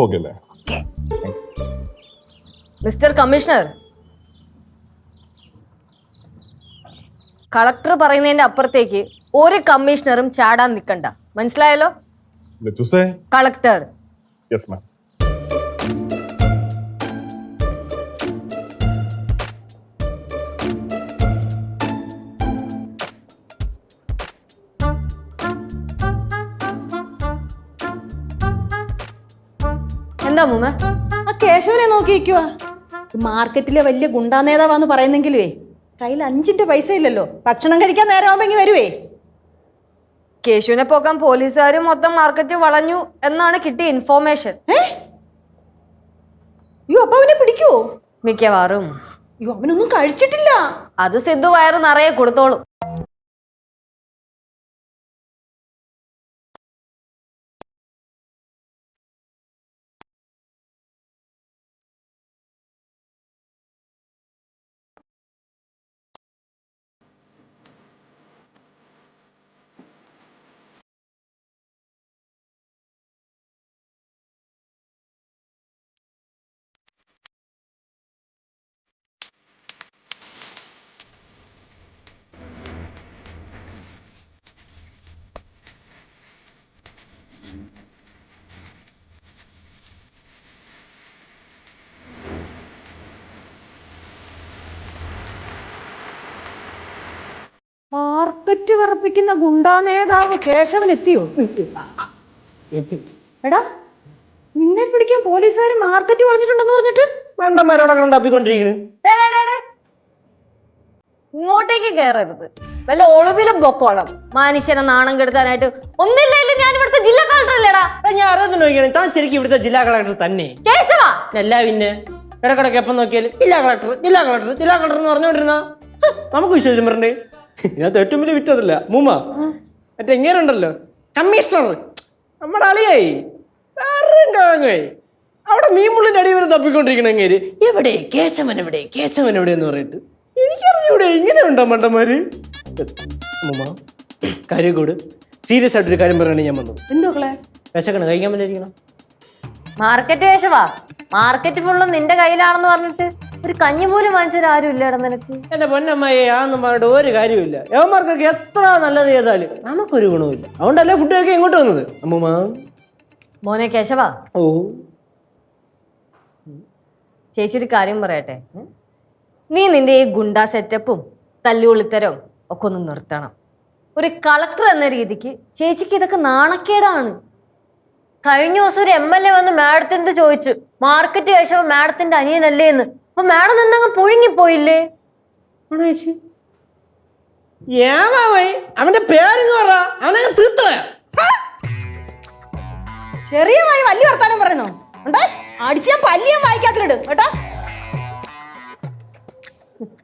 Okay അല്ലേ? Mister commissioner, collector പറയുന്നതിന്റെ അപ്പുറത്തേക്ക് ഒരു കമ്മീഷണറും ചാടാൻ നിൽക്കണ്ട, മനസ്സിലായല്ലോ? കളക്ടർ. Yes ma'am. എന്താ മൂമ്മ? ആ കേശവനെ നോക്കിയിരിക്കുക. മാർക്കറ്റിലെ വലിയ ഗുണ്ടാ നേതാവാന്ന് പറയുന്നെങ്കിലുവേ കയ്യിൽ 5 പൈസ ഇല്ലല്ലോ. ഭക്ഷണം കഴിക്കാൻ നേരമാകുമ്പോ വരുവേ. കേശുവിനെ പോക്കാൻ പോലീസുകാർ മൊത്തം മാർക്കറ്റ് വളഞ്ഞു എന്നാണ് കിട്ടിയ ഇൻഫോർമേഷൻ. അയ്യോ, അപ്പൊ അവനെ പിടിക്കുവോ? മിക്കവാറും. അയ്യോ, അവനൊന്നും കഴിച്ചിട്ടില്ല. അത് സിദ്ധു വയറ് നിറയെ കൊടുത്തോളും. മാർക്കറ്റ് വിറപ്പിക്കുന്ന ഗുണ്ടാ നേതാവ് കേശവൻ എത്തിയോ? എടാ, നിന്നെ പിടിക്കാൻ പോലീസുകാർ മാർക്കറ്റ് വളഞ്ഞിട്ടുണ്ടെന്ന് പറഞ്ഞിട്ട് മണ്ടന്മാരോടെ തപ്പിക്കൊണ്ടിരിക്കുന്നു. ഇങ്ങോട്ടേക്ക് കയറരുത്, വല്ല ഒളിവിലും പൊക്കോളം. മനുഷ്യനെ നാണം കെടുത്താനായിട്ട്. ഒന്നില്ലെങ്കിൽ ഞാൻ ഇവിടുത്തെ ജില്ലാ കളക്ടർ അല്ലേടാ. ഞാൻ അറിയാതെ നോക്കിയാണ് താൻ ശരിക്കും ഇവിടുത്തെ ജില്ലാ കളക്ടർ തന്നെ. കേശവ അല്ല പിന്നെ ഇടക്കിടക്ക് എപ്പം നോക്കിയാലും ജില്ലാ കളക്ടർ ജില്ലാ കളക്ടർ ജില്ലാ കളക്ടർ എന്ന് പറഞ്ഞുകൊണ്ടിരുന്ന നമുക്ക് വിശ്വാസം പറഞ്ഞേ. ഇതിനകത്ത് ഏറ്റവും വലിയ വിറ്റതല്ല മൂമ്മ, മറ്റേ എങ്ങനെയുണ്ടല്ലോ കമ്മീഷണർ, നമ്മുടെ അളിയായി അവിടെ മീൻമുള്ളിന്റെ അടി വരെ തപ്പിക്കൊണ്ടിരിക്കണ എങ്ങനെ എവിടെ കേശവൻ എവിടെ കേശവൻ എവിടെ എന്ന് പറഞ്ഞിട്ട് എനിക്കറിഞ്ഞൂടെ. ഇങ്ങനെ ഉണ്ടോ മണ്ടന്മാര്? മൂമ്മ കാര്യക്കൂട് സീരിയസ് ആയിട്ടൊരു കാര്യം പറയണേ ഞാൻ വന്നു. എന്തോക്കളെ വിശക്കണം, കഴിക്കാൻ പറ്റിയിരിക്കണം. മാർക്കറ്റ് കേശവാ, മാർക്കറ്റ് ഫുള്ളും നിന്റെ കയ്യിലാണെന്ന് പറഞ്ഞിട്ട് ഒരു കഞ്ഞി പോലും വാങ്ങിച്ചാൽ ആരും ഇല്ലടാ നിനക്ക്. എന്റെ പൊന്നമ്മയെ ആന്നും പറഞ്ഞിട്ട് ഒരു കാര്യമില്ല. യവന്മാർക്കൊക്കെ എത്ര നല്ലത് ചെയ്താലും നമുക്കൊരു ഗുണവുമില്ല. അതുകൊണ്ടല്ലേ ഫുഡ് ഒക്കെ ഇങ്ങോട്ട് വന്നത്. അമ്മൂമ്മ മോനെ കേശവ, ഓ ചേച്ചി ഒരു കാര്യം പറയട്ടെ. നീ നിന്റെ ഈ ഗുണ്ടാ സെറ്റപ്പും തല്ലുകൊള്ളിത്തരവും ഒക്കെ ഒന്ന് നിർത്തണം. ഒരു കളക്ടർ എന്ന രീതിക്ക് ചേച്ചിക്ക് ഇതൊക്കെ നാണക്കേടാണ്. കഴിഞ്ഞ ദിവസം ഒരു MLA വന്ന് മാഡത്തിന്റെ ചോദിച്ചു, മാർക്കറ്റ് കേശവ മാഡത്തിന്റെ അനിയനല്ലേ എന്ന്. അപ്പൊ മാഡം നിന്നങ്ങ് പുഴുങ്ങിപ്പോയില്ലേ? അവന്റെ പേരിങ് പറ, അവനങ്ങ് തീർത്ത. ചെറിയമായി വലിയ വർത്താനം പറയുന്നു. അടിച്ചാൽ പല്ലിയും വായിക്കാത്തിലിടും കേട്ടോ.